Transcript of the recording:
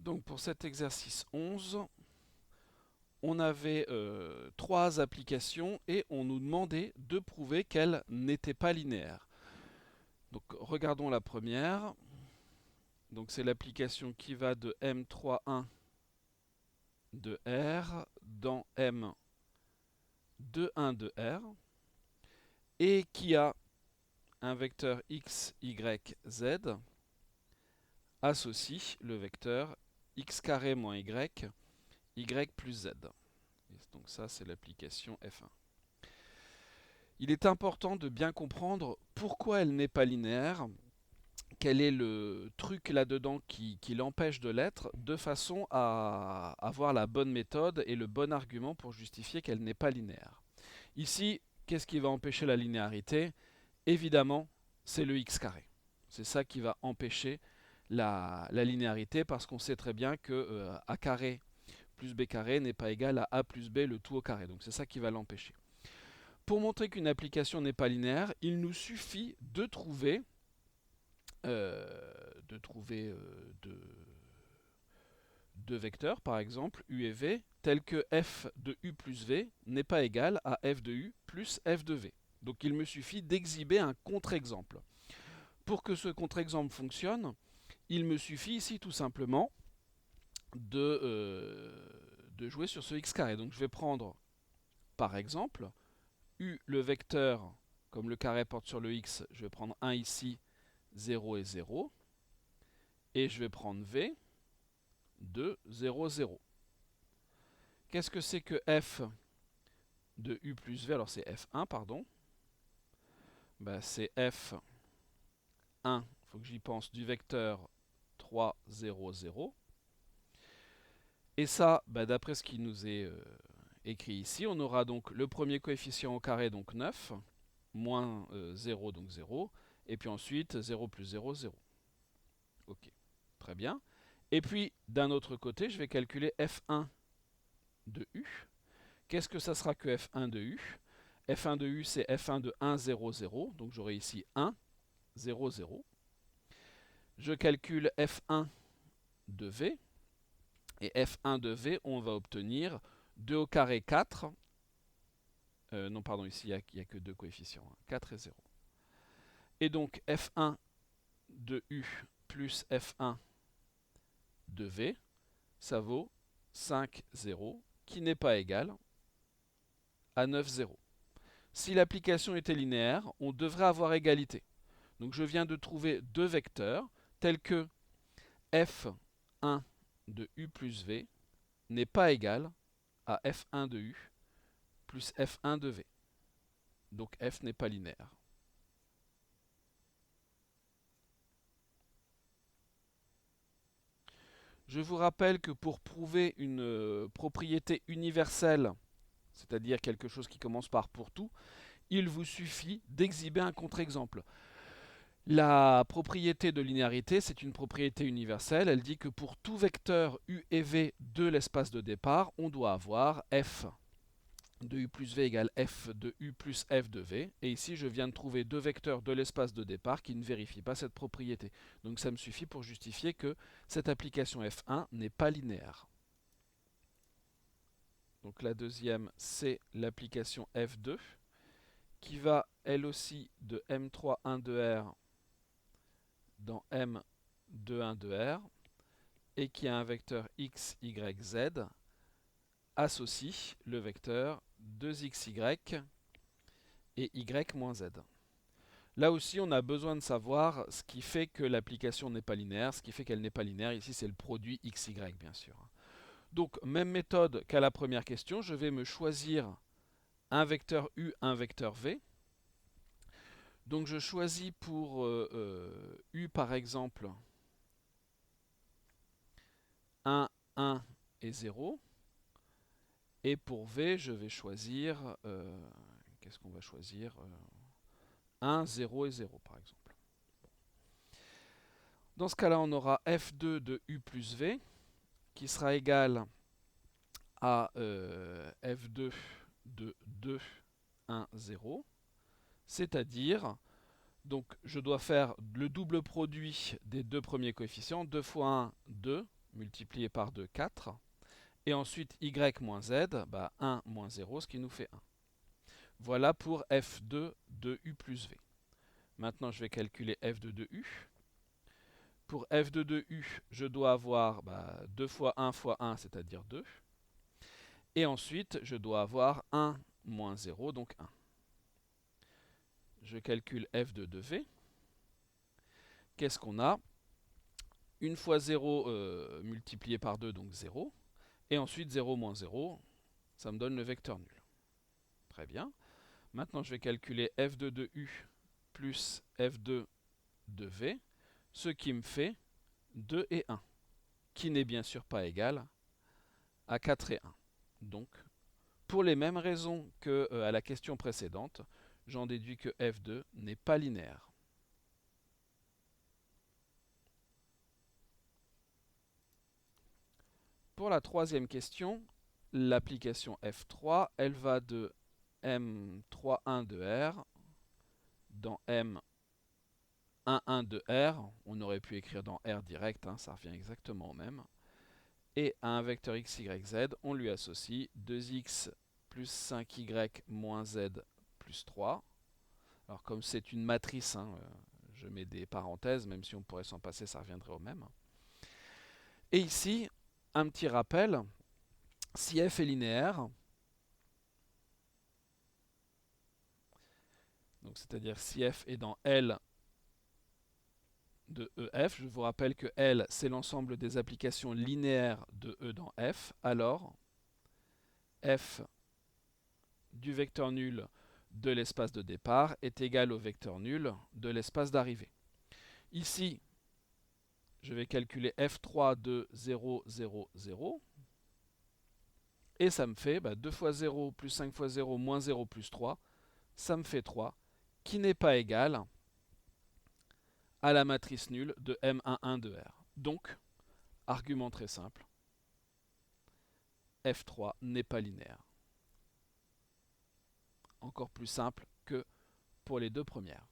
Donc pour cet exercice 11, on avait 3 applications et on nous demandait de prouver qu'elles n'étaient pas linéaires. Donc regardons la première. Donc c'est l'application qui va de M31 de R dans M21 de R et qui a un vecteur x, y, z associe le vecteur x carré moins y, y plus z. Et donc ça, c'est l'application F1. Il est important de bien comprendre pourquoi elle n'est pas linéaire, quel est le truc là-dedans qui l'empêche de l'être, de façon à avoir la bonne méthode et le bon argument pour justifier qu'elle n'est pas linéaire. Ici, qu'est-ce qui va empêcher la linéarité? Évidemment, c'est le x carré. C'est ça qui va empêcher la linéarité, parce qu'on sait très bien que a carré plus b carré n'est pas égal à a plus b le tout au carré. Donc c'est ça qui va l'empêcher. Pour montrer qu'une application n'est pas linéaire, il nous suffit de trouver deux vecteurs, par exemple u et v, tels que f de u plus v n'est pas égal à f de u plus f de v. Donc il me suffit d'exhiber un contre-exemple. Pour que ce contre-exemple fonctionne, il me suffit ici tout simplement de jouer sur ce x carré. Donc je vais prendre par exemple u, le vecteur, comme le carré porte sur le x, je vais prendre 1 ici, 0 et 0. Et je vais prendre v de 0, 0. Qu'est-ce que c'est que f de u plus v? Alors c'est f1, pardon. Ben, c'est f1, il faut que j'y pense, du vecteur 3, 0, 0. Et ça, ben, d'après ce qui nous est écrit ici, on aura donc le premier coefficient au carré, donc 9, moins 0, donc 0, et puis ensuite 0 plus 0, 0. Ok, très bien. Et puis, d'un autre côté, je vais calculer f1 de u. Qu'est-ce que ça sera que f1 de u? F1 de u, c'est f1 de 1, 0, 0. Donc j'aurai ici 1, 0, 0. Je calcule f1 de v. Et f1 de v, on va obtenir 2 au carré 4. Non, pardon, ici, il n'y a que deux coefficients. 4 et 0. Et donc f1 de u plus f1 de v, ça vaut 5, 0, qui n'est pas égal à 9, 0. Si l'application était linéaire, on devrait avoir égalité. Donc je viens de trouver deux vecteurs tels que f1 de u plus v n'est pas égal à f1 de u plus f1 de v. Donc f n'est pas linéaire. Je vous rappelle que pour prouver une propriété universelle, c'est-à-dire quelque chose qui commence par pour tout, il vous suffit d'exhiber un contre-exemple. La propriété de linéarité, c'est une propriété universelle. Elle dit que pour tout vecteur u et v de l'espace de départ, on doit avoir f de u plus v égale f de u plus f de v. Et ici, je viens de trouver deux vecteurs de l'espace de départ qui ne vérifient pas cette propriété. Donc ça me suffit pour justifier que cette application f1 n'est pas linéaire. Donc la deuxième, c'est l'application f2 qui va elle aussi de m3 1 de r dans M21 de R et qui a un vecteur x, y, z associe le vecteur 2xy et y moins z. Là aussi, on a besoin de savoir ce qui fait que l'application n'est pas linéaire. Ce qui fait qu'elle n'est pas linéaire, ici, c'est le produit xy, bien sûr. Donc, même méthode qu'à la première question, je vais me choisir un vecteur u, un vecteur v. Donc, je choisis pour u, par exemple, 1, 1 et 0. Et pour V, je vais choisir, qu'est-ce qu'on va choisir 1, 0 et 0 par exemple. Dans ce cas-là, on aura f2 de u plus v qui sera égal à f2 de 2, 1, 0. C'est-à-dire, donc je dois faire le double produit des deux premiers coefficients. 2 fois 1, 2, multiplié par 2, 4. Et ensuite y moins z, 1 moins 0, ce qui nous fait 1. Voilà pour f2 de u plus v. Maintenant, je vais calculer f2 de u. Pour f2 de u, je dois avoir 2 fois 1 fois 1, c'est-à-dire 2. Et ensuite, je dois avoir 1 moins 0, donc 1. Je calcule f2 de v. Qu'est-ce qu'on a? Une fois 0 multiplié par 2, donc 0. Et ensuite 0 moins 0, ça me donne le vecteur nul. Très bien. Maintenant, je vais calculer f2 de u plus f2 de v, ce qui me fait 2 et 1, qui n'est bien sûr pas égal à 4 et 1. Donc, pour les mêmes raisons que à la question précédente, j'en déduis que f2 n'est pas linéaire. Pour la troisième question, l'application f3, elle va de m3,1 de R dans m1,1 de R. On aurait pu écrire dans R direct, ça revient exactement au même. Et à un vecteur x, y, z, on lui associe 2x plus 5y moins z plus 3. Alors comme c'est une matrice, je mets des parenthèses, même si on pourrait s'en passer, ça reviendrait au même. Et ici, un petit rappel, si f est linéaire, c'est-à-dire si f est dans L de EF, je vous rappelle que L, c'est l'ensemble des applications linéaires de E dans F, alors f du vecteur nul de l'espace de départ est égal au vecteur nul de l'espace d'arrivée. Ici, je vais calculer f3 de 0, 0, 0. Et ça me fait 2 fois 0 plus 5 fois 0 moins 0 plus 3. Ça me fait 3, qui n'est pas égal à la matrice nulle de M11 de R. Donc, argument très simple, f3 n'est pas linéaire. Encore plus simple que pour les deux premières.